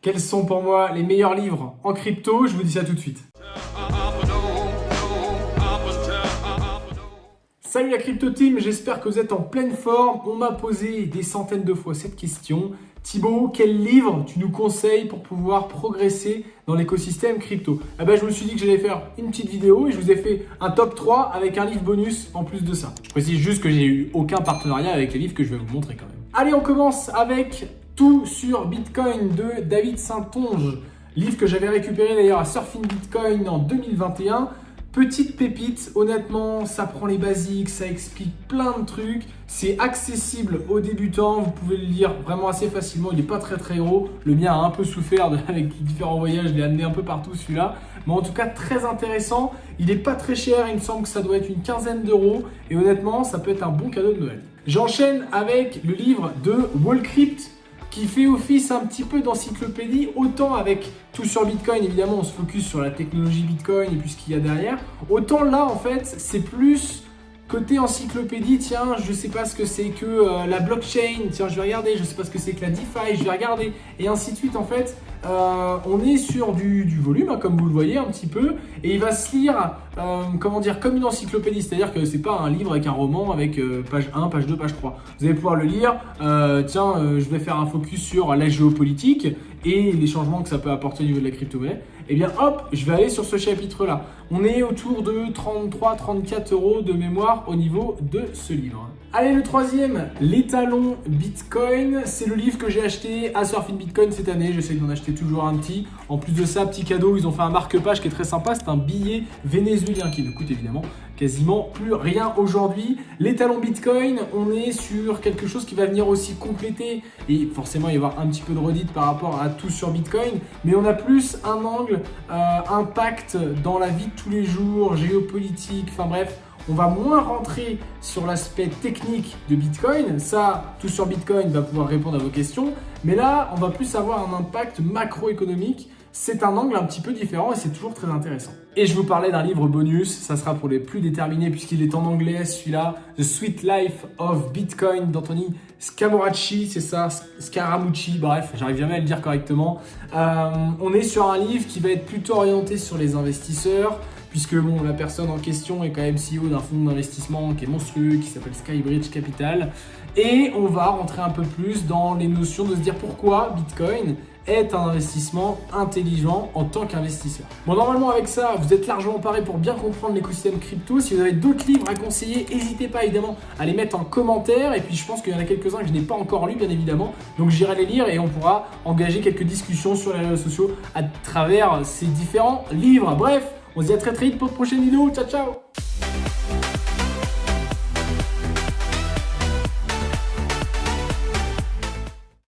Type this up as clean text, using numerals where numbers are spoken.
Quels sont pour moi les meilleurs livres en crypto? Je vous dis ça tout de suite. Salut la Crypto Team, j'espère que vous êtes en pleine forme. On m'a posé des centaines de fois cette question. Thibaut, quel livre tu nous conseilles pour pouvoir progresser dans l'écosystème crypto? Je me suis dit que j'allais faire une petite vidéo et je vous ai fait un top 3 avec un livre bonus en plus de ça. Je précise juste que j'ai eu aucun partenariat avec les livres que je vais vous montrer quand même. Allez, on commence avec Tout sur Bitcoin de David Saintonge. Livre que j'avais récupéré d'ailleurs à Surfing Bitcoin en 2021. Petite pépite, honnêtement, ça prend les basiques, ça explique plein de trucs. C'est accessible aux débutants, vous pouvez le lire vraiment assez facilement. Il n'est pas très gros. Le mien a un peu souffert avec les différents voyages, je l'ai amené un peu partout celui-là. Mais en tout cas, très intéressant. Il n'est pas très cher, il me semble que ça doit être une quinzaine d'euros. Et honnêtement, ça peut être un bon cadeau de Noël. J'enchaîne avec le livre de Wallcrypt, qui fait office un petit peu d'encyclopédie, autant avec Tout sur Bitcoin, évidemment on se focus sur la technologie Bitcoin et puis ce qu'il y a derrière, autant là en fait c'est plus côté encyclopédie, tiens je sais pas ce que c'est que la blockchain, tiens je vais regarder, je sais pas ce que c'est que la DeFi, je vais regarder, et ainsi de suite en fait. On est sur du volume, hein, comme vous le voyez un petit peu, et il va se lire comme une encyclopédie, c'est-à-dire que c'est pas un livre avec un roman avec page 1, page 2, page 3. Vous allez pouvoir le lire, je vais faire un focus sur la géopolitique et les changements que ça peut apporter au niveau de la crypto-monnaie. Et bien hop, je vais aller sur ce chapitre-là. On est autour de 33-34 euros de mémoire au niveau de ce livre. Allez, le troisième, l'étalon Bitcoin. C'est le livre que j'ai acheté à Surfing Bitcoin cette année. J'essaie d'en acheter toujours un petit. En plus de ça, petit cadeau, ils ont fait un marque-page qui est très sympa. C'est un billet vénézuélien qui ne coûte évidemment quasiment plus rien aujourd'hui. L'étalon Bitcoin, on est sur quelque chose qui va venir aussi compléter, et forcément il va y avoir un petit peu de redite par rapport à Tout sur Bitcoin, mais on a plus un angle impact dans la vie de tous les jours, géopolitique, enfin bref. On va moins rentrer sur l'aspect technique de Bitcoin. Ça, Tout sur Bitcoin va pouvoir répondre à vos questions. Mais là, on va plus avoir un impact macroéconomique. C'est un angle un petit peu différent et c'est toujours très intéressant. Et je vous parlais d'un livre bonus. Ça sera pour les plus déterminés puisqu'il est en anglais, celui-là. The Sweet Life of Bitcoin d'Anthony Scaramucci. C'est ça, Scaramucci. Bref, j'arrive jamais à le dire correctement. On est sur un livre qui va être plutôt orienté sur les investisseurs, puisque la personne en question est quand même CEO d'un fonds d'investissement qui est monstrueux, qui s'appelle Skybridge Capital. Et on va rentrer un peu plus dans les notions de se dire pourquoi Bitcoin est un investissement intelligent en tant qu'investisseur. Bon, normalement avec ça, vous êtes largement paré pour bien comprendre l'écosystème crypto. Si vous avez d'autres livres à conseiller, n'hésitez pas évidemment à les mettre en commentaire. Et puis je pense qu'il y en a quelques-uns que je n'ai pas encore lus bien évidemment. Donc j'irai les lire et on pourra engager quelques discussions sur les réseaux sociaux à travers ces différents livres. Bref, on se dit à très vite pour une prochaine vidéo. Ciao ciao.